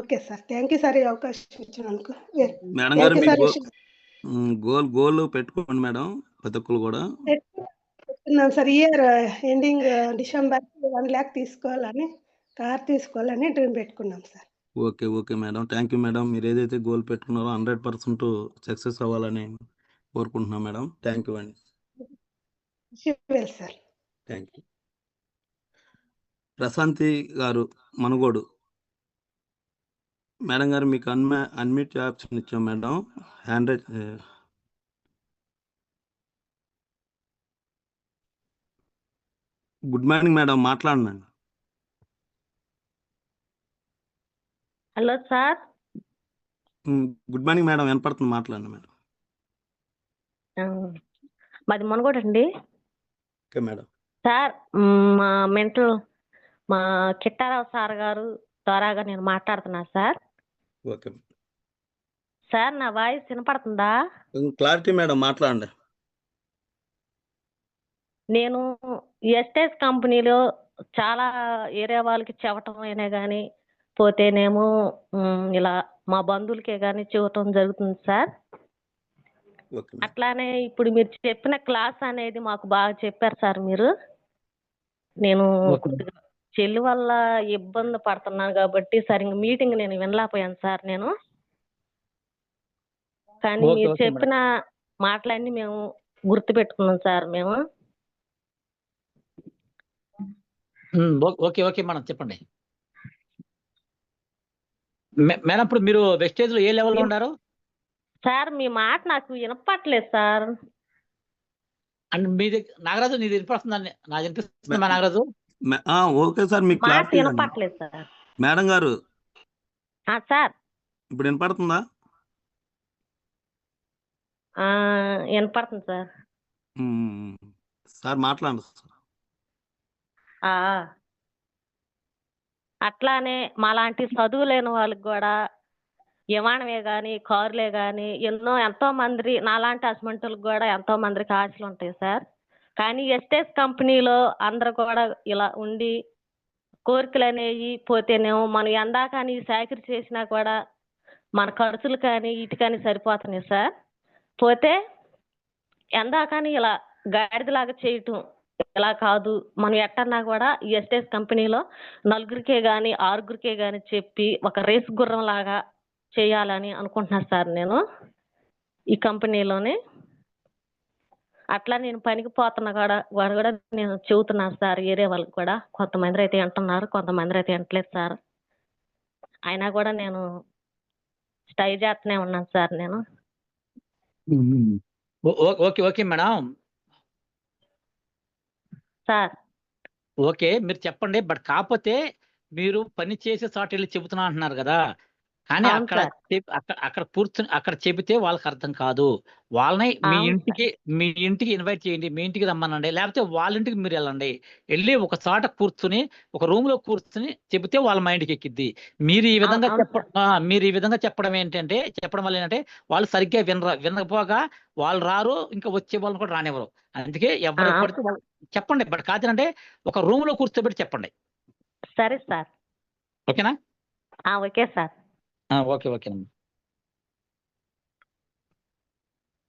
Okay sir, thank you sir ఈ అవకాశం ఇచ్చినందుకు. మేడం గారు గోల్ పెట్టుకోండి మేడం, ప్రతి ఒక్కరు కూడా పెట్టుకున్నాం sir. Year ending December 1 lakh తీసుకోవాలని, కార్ తీసుకోవాలని డ్రీమ్ పెట్టుకున్నాం sir. Okay madam, thank you madam. మీరు ఏదైతే గోల్ పెట్టుకున్నారో 100% సక్సెస్ అవ్వాలని కోరుకుంటున్నాం మేడం. థ్యాంక్ యూ అండి. Sir thank you. ప్రశాంతి గారు మనుగోడు మేడం గారు మీకు అన్మ్యూట్ ఆప్షన్ ఇచ్చాం madam. Hand raise. Good morning madam, మాట్లాడండి. Hello sir. Good morning madam, వినపడుతుంది, మాట్లాడండి మేడం. మాది మునగోడు అండి. Okay madam. సార్ మా కిట్టారావు సార్ గారు ద్వారాగా నేను మాట్లాడుతున్నా సార్. ఓకే సార్, నా వాయిస్ వినపడుతుందా? క్లారిటీ మేడం, మాట్లాడండి. నేను ఎస్టేజ్ కంపెనీలో చాలా ఏరియా వాళ్ళకి చెప్పటం అయినా కానీ పోతేనేమో ఇలా మా బంధువులకే కానీ చెప్పటం జరుగుతుంది సార్. అట్లానే ఇప్పుడు మీరు చెప్పిన క్లాస్ అనేది మాకు బాగా చెప్పారు సార్ మీరు. నేను చెల్లి వల్ల ఇబ్బంది పడుతున్నాను కాబట్టి సరిగ్గా మీటింగ్ నేను వినలేకపోయాను సార్ నేను. కానీ మీరు చెప్పిన మాటలన్నీ మేము గుర్తు పెట్టుకున్నాం సార్ మేము. ఓకే మేడం, చెప్పండి మేడం. ఇప్పుడు మీరు వెస్టేజ్ లో ఏ లెవెల్లో ఉన్నారు సార్? మీ మాట నాకు వినపట్లేదు సార్. అండ్ మీ నాగరాజు, నీది వినిపిస్తుందండి? నాకు వినిపిస్తుందా నాగరాజు? ఓకే సార్, మీకు క్లారిటీ వినపట్లేదు సార్. మేడం గారు సార్ ఇప్పుడు వినపడుతుందా? వినపడుతుంది సార్. ఉమ్. సార్ మాట్లాడండి సార్. ఆ, అట్లానే మాలాంటి చదువు లేని వాళ్ళకి కూడా విమానమే కానీ కారులే కానీ ఎంతో మంది నాలాంటి అసమంటులకు కూడా ఎంతో మందికి ఆశలు ఉంటాయి సార్. కానీ ఎస్టేట్ కంపెనీలో అందరు కూడా ఇలా ఉండి కోరికలు అనేవి పోతేనేమో మనం ఎందాకని చాకరీ చేసినా కూడా మన ఖర్చులు కానీ ఇటుకని సరిపోతున్నాయి సార్. పోతే ఎందాకని ఇలా గాడిదలాగా చేయటం ఇలా కాదు. మనం ఎట్టన్నా కూడా ఈ ఎస్టేట్ కంపెనీలో నలుగురికే కానీ ఆరుగురికే కానీ చెప్పి ఒక రేసు గుర్రం లాగా చేయాలని అనుకుంటున్నాను సార్ నేను ఈ కంపెనీలోనే. అట్లా నేను పనికి పోతున్నా కూడా నేను చెబుతున్నాను సార్ ఏరే వాళ్ళకి కూడా. కొంతమంది అయితే వింటున్నారు, కొంతమంది అయితే వింటలేదు సార్. అయినా కూడా నేను ట్రై చేస్తూనే ఉన్నాను సార్ నేను. Okay okay madam, sir okay మీరు చెప్పండి. బట్ కాకపోతే మీరు పని చేసే చోట వెళ్ళి చెబుతున్నా అంటున్నారు కదా, కానీ అవును అక్కడ సార్. అక్కడ కూర్చుని అక్కడ చెబితే వాళ్ళకి అర్థం కాదు. వాళ్ళని మీ అవును సార్. ఇంటికి ఇన్వైట్ చేయండి, మీ ఇంటికి రమ్మనండి, లేకపోతే వాళ్ళ ఇంటికి మీరు వెళ్ళండి. వెళ్ళి ఒక చోట కూర్చుని ఒక రూమ్ లో కూర్చుని చెబితే వాళ్ళ మైండ్కి ఎక్కిద్ది. మీరు ఈ విధంగా అవును మీరు ఈ విధంగా చెప్పడం వల్ల ఏంటంటే వాళ్ళు సరిగ్గా వినకపోగా వాళ్ళు రారు, ఇంకా వచ్చే వాళ్ళని కూడా రానివ్వరు. అందుకే ఎవరికి పడితే వాళ్ళు చెప్పండి. బట్ కాదంటే ఒక రూమ్ లో కూర్చోబెట్టి చెప్పండి. సరే సార్. ఓకేనా? Okay sir. ఓకే ఓకేనమ్మా.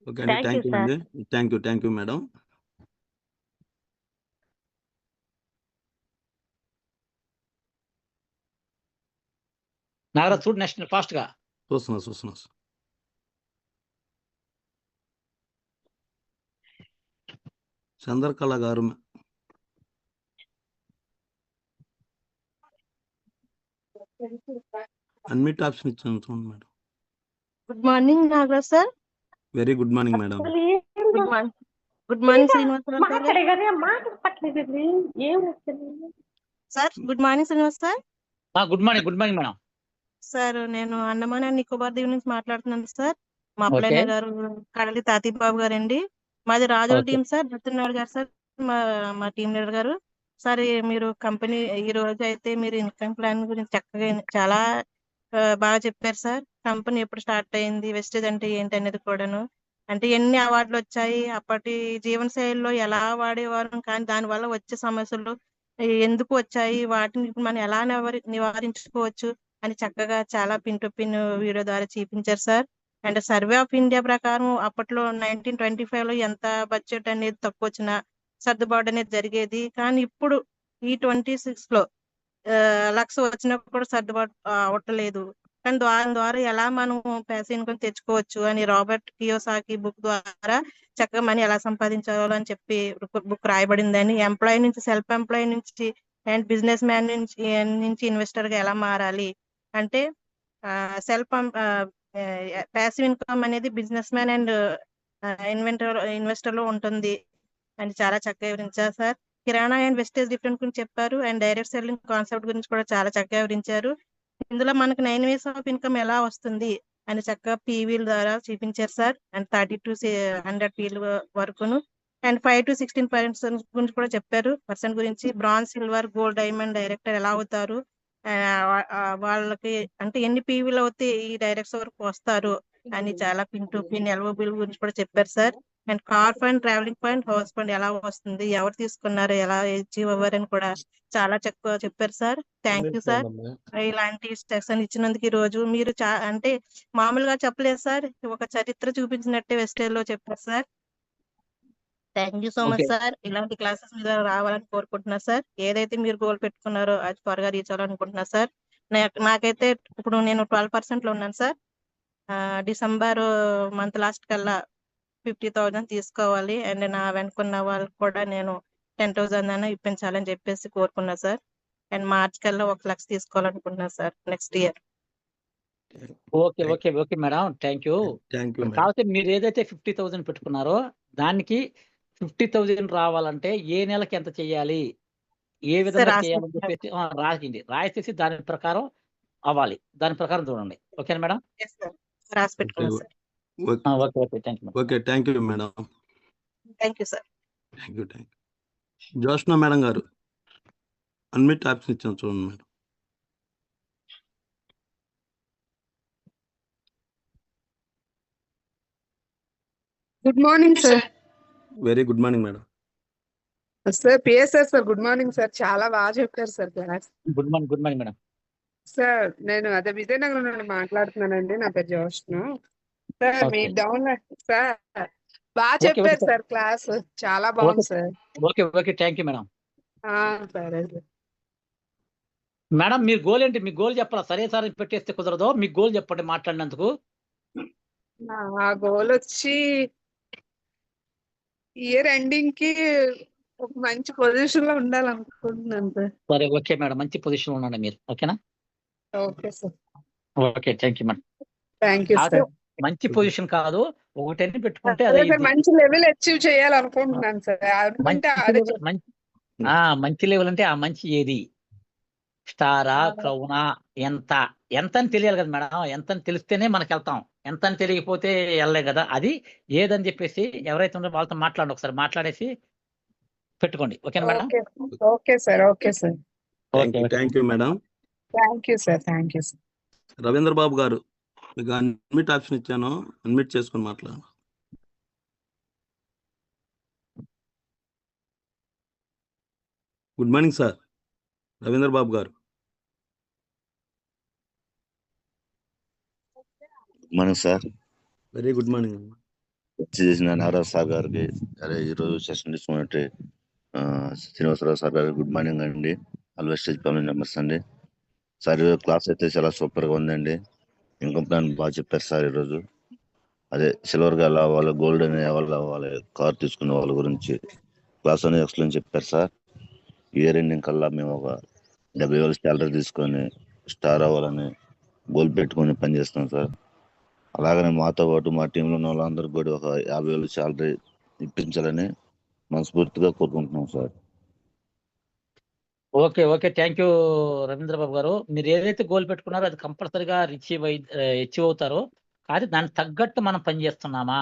ఓకే అండి, thank you thank you sir. అండి, థ్యాంక్ యూ మేడం. నాగరాజ్ చూడు నెక్స్ట్ ఫాస్ట్ గా. చూస్తున్నా. చంద్రకళ గారు అన్మిట్ ఆప్షన్ ఇచ్చాను చూడండి madam. Good morning Nagaraj sir. Very good morning madam. Good morning Srinivasarao sir. Sir good morning Srinivas sir. Good morning madam. Sir నేను అండమాన్ అండ్ నికోబార్ దీవి నుంచి మాట్లాడుతున్నాను సార్. మా ఓకే అప్లైన గారు కడలి తాతిబాబు గారు అండి. మాది రాజుల ఓకే టీం సార్. దత్తున్నాడు గారు సార్ మా టీం లీడర్ గారు. సార్ మీరు కంపెనీ ఈ రోజు అయితే మీరు ఇన్కమ్ ప్లాన్ గురించి చక్కగా చాలా బాగా చెప్పారు సార్. కంపెనీ ఎప్పుడు స్టార్ట్ అయింది, వెస్టేజ్ అంటే ఏంటి అనేది కూడాను, అంటే ఎన్ని అవార్డులు వచ్చాయి, అప్పటి జీవన శైలిలో ఎలా వాడేవారు, కానీ దానివల్ల వచ్చే సమస్యలు ఎందుకు వచ్చాయి, వాటిని ఇప్పుడు మనం ఎలా నివారించుకోవచ్చు అని చక్కగా చాలా పిన్ టు పిన్ వీడియో ద్వారా చూపించారు sir. And survey of India ప్రకారం అప్పట్లో 1925 లో ఎంత బడ్జెట్ అనేది తక్కువ వచ్చినా సర్దుబాటు అనేది జరిగేది. కానీ ఇప్పుడు ఈ 26 లో లక్ష వచ్చినప్పుడు కూడా సర్దుబాటు అవ్వట్లేదు. కానీ దాని ద్వారా ఎలా మనం ప్యాసివ్ ఇన్కమ్ తెచ్చుకోవచ్చు అని రాబర్ట్ కియోసాకి బుక్ ద్వారా చక్కగా మనీ ఎలా సంపాదించాలో అని చెప్పి బుక్ రాయబడిందని, ఎంప్లాయీ నుంచి సెల్ఫ్ ఎంప్లాయీ నుంచి అండ్ బిజినెస్ మ్యాన్ నుంచి ఇన్వెస్టర్ గా ఎలా మారాలి అంటే సెల్ఫ్ ప్యాసివ్ ఇన్కమ్ అనేది బిజినెస్ మ్యాన్ అండ్ ఇన్వెస్టర్ లో ఉంటుంది అని చాలా చక్కగా వివరించారు sir. Kirana and wastage different గురించి చెప్పారు. అండ్ డైరెక్ట్ సెల్లింగ్ కాన్సెప్ట్ గురించి కూడా చాలా చక్కగా వివరించారు. ఇందులో మనకు 9 ways ఆఫ్ ఇన్కమ్ ఎలా వస్తుంది అని చక్కగా పీవీల ద్వారా చూపించారు సార్. అండ్ 30 to 100 పీల వరకును. అండ్ 5 to 16% గురించి కూడా చెప్పారు. పర్సెంట్ గురించి bronze, silver, gold, diamond director ఎలా అవుతారు, వాళ్ళకి అంటే ఎన్ని పీవీలు అవుతే ఈ డైరెక్ట్స్ వరకు వస్తారు అని చాలా పిన్ టు పిన్ ఎల్ఓబిల్ గురించి కూడా చెప్పారు sir. And car fund, travelling fund, house fund ఎలా వస్తుంది, ఎవరు తీసుకున్నారు, ఎలా అచీవ్ అవ్వరు అని కూడా చాలా చక్కగా చెప్పారు సార్. Thank you sir. ఇలాంటి సెషన్ ఇచ్చినందుకు ఈ రోజు మీరు అంటే మామూలుగా చెప్పలేదు సార్, ఒక చరిత్ర చూపించినట్టే వెస్టేజ్ లో చెప్పారు sir. Thank you so much sir. ఇలాంటి క్లాసెస్ మీద రావాలని కోరుకుంటున్నారు సార్. ఏదైతే మీరు గోల్ పెట్టుకున్నారో అది త్వరగా రీచ్ అవ్వాలనుకుంటున్నారు సార్. నాకైతే ఇప్పుడు నేను 12% లో ఉన్నాను సార్. డిసెంబర్ మంత్ లాస్ట్ కల్లా 50,000 తీసుకోవాలి. అండ్ నా వెనుకున్న వాళ్ళకి కూడా నేను 10,000 అయినా ఇప్పించాలని చెప్పేసి కోరుకున్నా సార్. అండ్ మార్చ్ కల్లా 1,00,000 తీసుకోవాలనుకుంటున్నా sir next year. Okay madam, thank you. కాకపోతే మీరు ఏదైతే 50,000 పెట్టుకున్నారో దానికి 50,000 రావాలంటే ఏ నెలకి ఎంత చేయాలి, ఏ విధంగా చేయాలని చెప్పేసి రాసేసి దాని ప్రకారం అవ్వాలి. దాని ప్రకారం చూడండి. ఓకేనా మేడం? రాసి పెట్టుకున్నాను sir. Okay okay okay thank you okay thank you madam. Thank you sir. Thank you. Joshna madam గారు అన్మిట్ ఆప్షన్ ఇచ్చాను చూడండి madam. Good morning sir. Very good morning madam. Sir PSR sir good morning sir. చాలా బాగా చెప్పారు sir class. Good morning madam. Sir నేను అదే విజయనగరం నుండి మాట్లాడుతున్నానండి. నా పేరు జోష్న. సార్ మీ డౌన్ సార్ బాగా చెప్పారు సార్ క్లాస్. చాలా బాగుంది sir. Okay okay thank you madam. సరే మేడం మీ గోల్ ఏంటి? మీ గోల్ చెప్పాలా? సరే సార్ పెట్టేస్తే కుదరదు. మీ గోల్ చెప్పండి మాట్లాడినందుకు. నా గోల్ వచ్చి ఇయర్ ఎండింగ్ కి ఒక మంచి పొజిషన్ లో ఉండాలనుకుంటున్నాను సార్. సరే ఓకే మేడం, మంచి పొజిషన్ లో ఉండండి మీరు. ఓకేనా? Okay sir. Okay thank you madam. Thank you sir. మంచి పొజిషన్ కాదు, ఒకటన్ని పెట్టుకుంటే అదే అదే సార్ మంచి లెవెల్ అచీవ్ చేయాలనుకుంటున్నాను సార్. అనుకుంటే అదే మంచి లెవెల్ అంటే ఆ మంచి ఏది? స్టారా, క్రౌనా, ఎంత అని తెలియాలి కదా మేడం. ఎంత అని తెలిస్తేనే మనకి వెళ్తాం. ఎంత అని తెలియకపోతే వెళ్ళలే కదా. అది ఏదని చెప్పేసి ఎవరైతే ఉన్నారో వాళ్ళతో మాట్లాడండి, ఒకసారి మాట్లాడేసి పెట్టుకోండి. ఓకేనా madam? Okay sir. Okay sir. Thank you madam. Thank you sir. Thank you sir. Ravindra Babu గారు మీకు అన్మిట్ ఆప్షన్ ఇచ్చాను, అన్మిట్ చేసుకొని మాట్లాడు. Good morning sir Ravindra Babu గారు. Good morning sir. Very good morning. చేసిన నాగరాజ్ సార్ గారికి, అదే ఈరోజు సెషన్ తీసుకున్నట్టు శ్రీనివాసరావు సార్ గారికి గుడ్ మార్నింగ్ అండి. ఆల్వేస్ స్టేజ్ ఫ్యామిలీ మెంబర్స్ అండి. సార్ ఈరోజు క్లాస్ అయితే చాలా సూపర్గా ఉందండి. ఇన్కమ్ ప్లాన్ బాగా చెప్పారు సార్ ఈరోజు. అదే సిల్వర్గా ఎలా అవ్వాలి, గోల్డ్ అని ఎవరు అవ్వాలి, కార్ తీసుకునే వాళ్ళ గురించి క్లాస్ అనేది ఎక్సలెంట్ చెప్పారు సార్. ఇయర్ ఎండింగ్ కల్లా మేము ఒక 70,000 శాలరీ తీసుకొని స్టార్ అవ్వాలని గోల్ పెట్టుకొని పనిచేస్తాం సార్. అలాగనే మాతో పాటు మా టీంలో ఉన్న వాళ్ళందరికీ కూడా ఒక 50,000 శాలరీ ఇప్పించాలని మనస్ఫూర్తిగా కోరుకుంటున్నాం sir. Okay okay thank you Ravindra Babu గారు. మీరు ఏదైతే గోల్ పెట్టుకున్నారో అది కంపల్సరీగా అచీవ్ అవుతారో. కానీ దానికి తగ్గట్టు మనం పనిచేస్తున్నామా,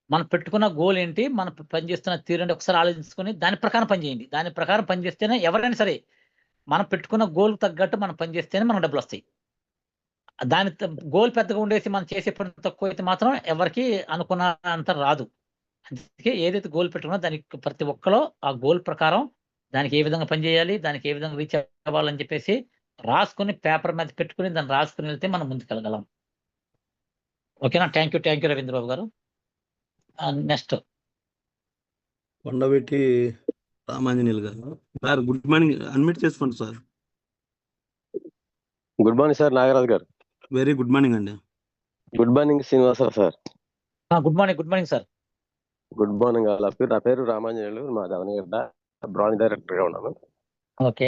మనం పెట్టుకున్న గోల్ ఏంటి, మనం పనిచేస్తున్న తీరండి ఒకసారి ఆలోచించుకొని దాని ప్రకారం పనిచేయండి. దాని ప్రకారం పనిచేస్తేనే ఎవరైనా సరే మనం పెట్టుకున్న గోల్ తగ్గట్టు మనం పనిచేస్తేనే మనకు డబ్బులు వస్తాయి. దాని గోల్ పెద్దగా ఉండేసి మనం చేసే పని తక్కువ అయితే మాత్రం ఎవరికి అనుకున్నంత రాదు. అందుకే ఏదైతే గోల్ పెట్టుకున్నా దానికి ప్రతి ఒక్కరు ఆ గోల్ ప్రకారం దానికి ఏ విధంగా పనిచేయాలి, దానికి ఏ విధంగా రీచ్ అవ్వాలని చెప్పేసి రాసుకుని పేపర్ మీద పెట్టుకుని దాన్ని రాసుకుని వెళ్తే మనం ముందుకెళ్ళగలం. ఓకేనా? థ్యాంక్ యూ రవీంద్ర బాబు గారు. నెక్స్ట్ కొండవెట్టి రామాంజనేయులు గారు. సార్ గుడ్ మార్నింగ్, అన్మిట్ చేసుకోండి sir. Good morning sir Nagaraju గారు. వెరీ గుడ్ మార్నింగ్ అండి. Good morning Srinivasarao sir. Good morning sir. Good morning. నా పేరు రామాంజనేయులు. మా దవనగడ్డ బ్రాంచ్ డైరెక్టర్ గా ఉన్నాను. ఓకే.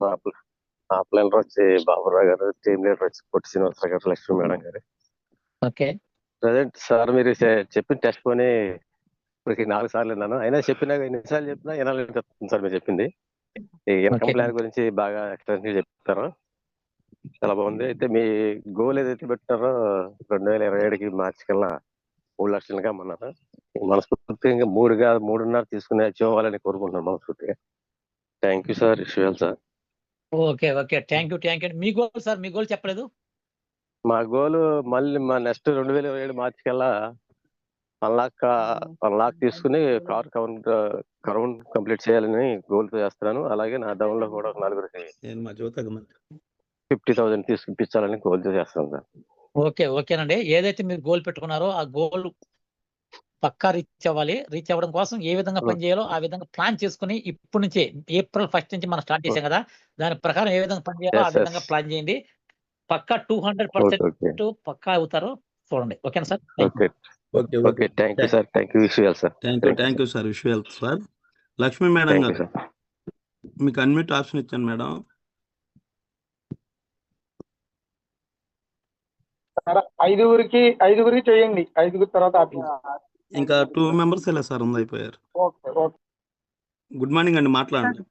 మా ప్లానర్ వచ్చి బాబురావు గారు, టీమ్ లీడర్ వచ్చి పొట్టి శ్రీనివాసరావు గారు, లక్ష్మీ మేడం గారు. ఓకే. ప్రజెంట్ సార్ మీరు చెప్పిన టెస్ట్ కొని ఇప్పటికి 4 సార్లు విన్నాను. అయినా ఎన్నిసార్లు చెప్పినా వినాలని సార్ మీరు చెప్పింది. ఈ ఇన్కమ్ ప్లాన్ గురించి బాగా ఎక్స్ప్లెయిన్ చెప్పారు. చాలా బాగుంది. అయితే మీ గోల్ ఏదైతే పెట్టారో 2027కి మార్చి కల్లా 3 లక్షలుగా అన్నారు. మనస్ఫూర్తిగా 3.5 తీసుకుని అచీవ్ అవ్వాలని కోరుకుంటున్నాను మనస్ఫూర్తిగా. Thank you sir. విషయాలు సార్. Okay thank you. మీ గోల్ సార్, మీ గోల్ చెప్పలేదు. మా గోల్ మళ్ళీ మా నెక్స్ట్ 2027 మార్చి కల్లా 1 లాక్ తీసుకుని కార్ కౌంట్ కంప్లీట్ చేయాలని గోల్ చేస్తున్నాను. అలాగే నా డౌన్ లో కూడా 4 50,000 తీసుకుపించాలని గోల్ చేస్తాను సార్. ఓకేనండి. ఏదైతే మీరు గోల్ పెట్టుకున్నారో ఆ గోల్ పక్కా రీచ్ అవ్వాలి. రీచ్ అవ్వడం కోసం ఏ విధంగా పని చేయాలో ఆ విధంగా ప్లాన్ చేసుకుని ఇప్పటి నుంచే April 1 నుంచి మనం స్టార్ట్ చేసాం కదా, దాని ప్రకారం ఏ విధంగా పని చేయాలో ఆ విధంగా ప్లాన్ చేయండి. పక్కా 200% పక్కా అవుతారు. చూడండి. ఓకేనా sir? Okay thank you sir. Thank you. విషయాలు సార్. Thank you sir. విషయాలు సార్. లక్ష్మీ మేడం గారు మీకు అన్మిట్ ఆప్షన్ ఇచ్చాను మేడం. ఐదుగురికి చేయండి. 5 తర్వాత ఇంకా 2 మెంబర్స్ ఎలా సార్ ఉంది అయిపోయారు. గుడ్ మార్నింగ్ అండి, మాట్లాడండి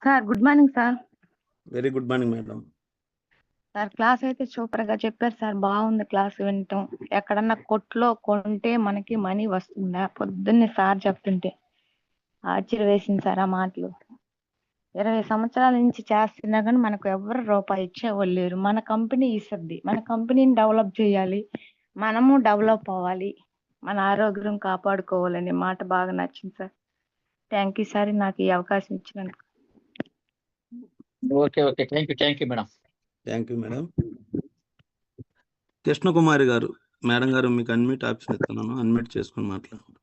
sir. Good morning sir. Very good morning madam. Sir class అయితే సూపర్ గా చెప్పారు సార్. బాగుంది క్లాస్ వినటం. ఎక్కడన్నా కొట్లో కొంటే మనకి మనీ వస్తుందా? పొద్దున్నే సార్ చెప్తుంటే ఆశ్చర్య వేసింది సార్ ఆ మాటలు. 20 సంవత్సరాల నుంచి చేస్తున్నా కానీ మనకు ఎవరు రూపాయి ఇచ్చేవాళ్ళు లేరు. మన కంపెనీ ఇస్తుంది. మన కంపెనీని డెవలప్ చేయాలి, మనము డెవలప్ అవ్వాలి, మన ఆరోగ్యం కాపాడుకోవాలనే మాట బాగా నచ్చింది సార్. థ్యాంక్ యూ సార్ నాకు ఈ అవకాశం ఇచ్చినందుకు. Okay thank you madam. Thank you madam. Krishnakumari గారు, మేడం గారు మీకు అన్మ్యూట్ ఆప్షన్ ఇస్తున్నాను, అన్మ్యూట్ చేసుకొని మాట్లాడండి.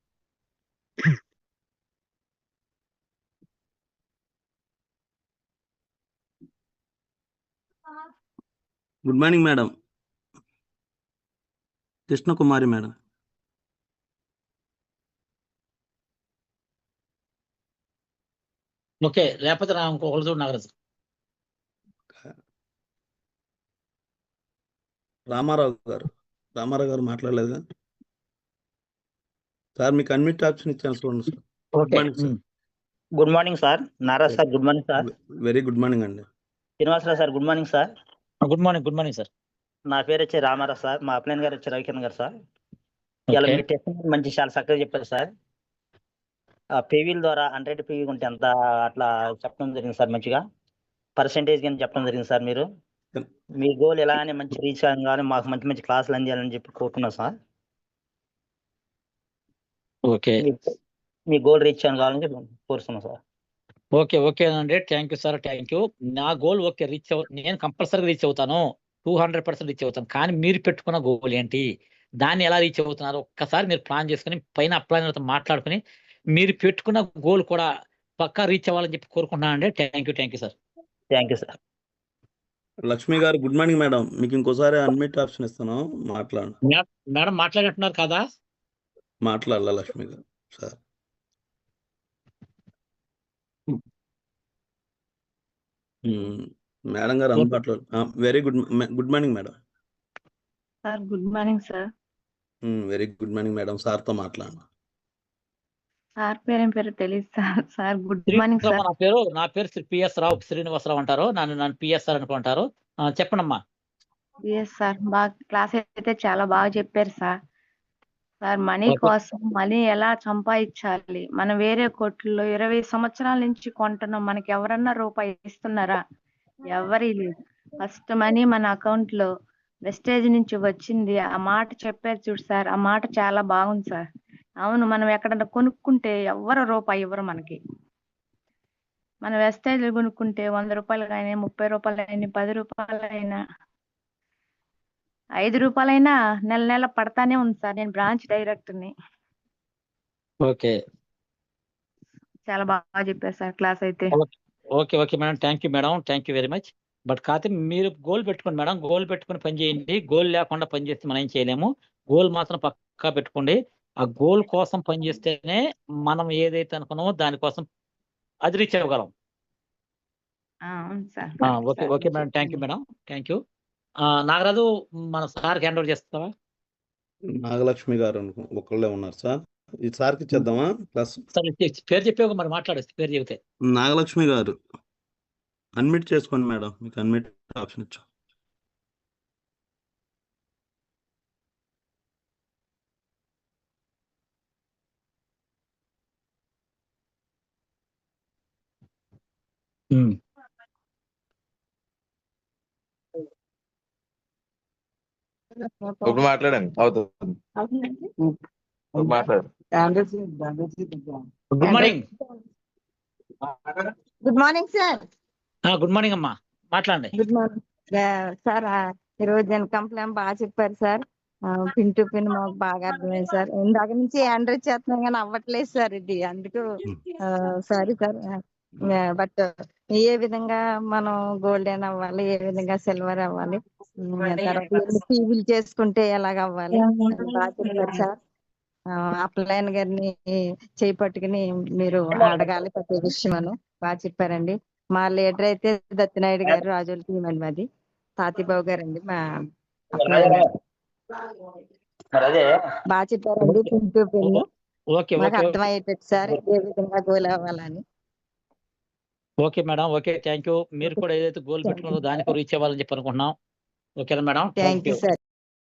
Good morning madam. Krishnakumari madam. Okay, లేకపోతే నా ఇంకొకరు చూడు నాగరాజు. రామారావు గారు మాట్లాడలేదుగా సార్? మీకు అన్మ్యూట్ ఆప్షన్ ఇచ్చాను చూడండి sir. Good morning sir. Good morning sir. Naraj sir good morning sir. Very good morning అండి. Srinivasarao sir good morning sir. Good morning sir. నా పేరు వచ్చి రామారావు సార్. మా అప్లైన్ గారు వచ్చి రవికిరణ్ గారు సార్. ఇలా మీ టెస్ట్ మంచి చాలా చక్కగా చెప్పారు సార్. పీవీల ద్వారా 100 పీవీ ఉంటే ఎంత అట్లా చెప్పడం జరిగింది సార్. మంచిగా పర్సెంటేజ్ కింద చెప్పడం జరిగింది సార్. మీరు మీ గోల్ ఎలానే మంచి రీచ్ కావాలి, మాకు మంచి మంచి క్లాసులు అందించాలని చెప్పి కోరుకున్నాం సార్. ఓకే, మీ గోల్ రీచ్ కావాలని చెప్పి కోరుతున్నాం సార్. ఓకే అండి. Thank you sir, thank you. నా గోల్ ఓకే రీచ్ నేను కంపల్సరీగా రీచ్ అవుతాను, 200% రీచ్ అవుతాను. కానీ మీరు పెట్టుకున్న గోల్ ఏంటి, దాన్ని ఎలా రీచ్ అవుతున్నారు ఒక్కసారి మీరు ప్లాన్ చేసుకుని పైన అప్లైనర్తో మాట్లాడుకుని మీరు పెట్టుకున్న గోల్ కూడా పక్కా రీచ్ అవ్వాలని చెప్పి కోరుకుంటున్నాను అండి. Thank you sir. Thank you sir. Lakshmi గారు గుడ్ మార్నింగ్ మేడం. మీకు ఇంకోసారి అన్మ్యూట్ ఆప్షన్ ఇస్తాను, మాట్లాడండి. మేడం మాట్లాడుతున్నారు కదా? మాట్లాడాల లక్ష్మి గారు సార్. మేడం గారు అందుబాటులో. Very good morning madam. Sir good morning sir. Very good morning madam. సార్తో మాట్లాడండి. సార్ పేరేం పేరు తెలియదు sir. Sir good morning sir. నా పేరు శ్రీనివాసరావు అంటారు. నన్ను పిఎస్ఆర్ అనుకుంటారు. చెప్పండమ్మా. ఎస్ సార్, బాగా క్లాస్ అయితే చాలా బాగా చెప్పారు సార్. సార్ మనీ కోసం మనీ ఎలా సంపాదించాలి, మనం వేరే కొట్లో 20 సంవత్సరాల నుంచి కొంటున్నాం, మనకి ఎవరన్నా రూపాయి ఇస్తున్నారా? ఎవరి లేదు. ఫస్ట్ మనీ మన అకౌంట్ లో వెస్టేజ్ నుంచి వచ్చింది. ఆ మాట చెప్పారు చూడు సార్, ఆ మాట చాలా బాగుంది సార్. అవును, మనం ఎక్కడన్నా కొనుక్కుంటే ఎవరు రూపాయి ఇవ్వరు మనకి. మన వెస్టేజ్ కొనుక్కుంటే 100 రూపాయలు అయినా, 30 రూపాయలు అయినా, 10 రూపాయలు అయినా, 5 రూపాయలైనా నెల పడతానే ఉంది సార్. నేను బ్రాంచ్ డైరెక్టర్ని. ఓకే, చాలా బాగా చెప్పారు సార్ క్లాస్ అయితే. Okay madam. Thank you madam, thank you very much. But కాకపోతే మీరు గోల్ పెట్టుకోండి మేడం. గోల్ పెట్టుకుని పని చేయండి. గోల్ లేకుండా పని చేస్తే మనం ఏం చేయలేము. గోల్ మాత్రం పక్కా పెట్టుకోండి. ఆ గోల్ కోసం పని చేస్తేనే మనం ఏదైతే అనుకున్నామో దానికోసం అది రీచ్ అవ్వగలం. అవును sir. Okay madam. Thank you madam, thank you. Nagaraju మన సార్కి హ్యాండ్ ఓవర్ చేస్తావా? నాగలక్ష్మి గారు ఒకళ్ళే ఉన్నారు సార్. ఈ సార్కి ఇచ్చేద్దామా క్లాస్? పేరు చెప్పే మరి మాట్లాడేసి పేరు చెబితే. నాగలక్ష్మి గారు అన్మ్యూట్ చేసుకోండి మేడం. మీకు అన్మ్యూట్ ఆప్షన్ ఇచ్చాం. ఇప్పుడు మాట్లాడండి. అవుతుంది. మాట్లాడు. Good morning. Good morning sir. Good morning అమ్మా, మాట్లాడండి. Good morning sir. ఈరోజు నేను కంప్లైంట్ బాగా చెప్పారు సార్. పిన్ టు పిన్ మాకు బాగా అర్థమైంది సార్. ఇందాక నుంచి ఆండ్రాయిడ్ చేస్తున్నాం కానీ అవ్వట్లేదు సార్ ఇది. అందుకు సారీ సార్. బట్ ఏ విధంగా మనం గోల్డెన్ అవ్వాలి, ఏ విధంగా సిల్వర్ అవ్వాలి, తర్వాత టీవీలు చేసుకుంటే ఎలాగ అవ్వాలి బాగా చెప్పారు సార్. అప్లైన్ గారిని చేయి పట్టుకుని మీరు అడగాలి ప్రతి విషయం. బాగా చెప్పారండి. మా లీడర్ అయితే దత్తినాయుడు గారు, రాజోల టీం అండి. మాది తాతిబాబు గారు అండి మా అప్లైన్. బాగా చెప్పారండి. పిన్ టు పిన్ మాకు అర్థమయ్యేటట్టు సార్, ఏ విధంగా గోల్ అవ్వాలని. Okay madam, okay thank you. మీరు కూడా ఏదైతే గోల్ పెట్టుకున్నారో దానికి రీచ్ అవ్వాలని చెప్పి అనుకుంటున్నాం. ఓకేనా మేడం? Thank you sir.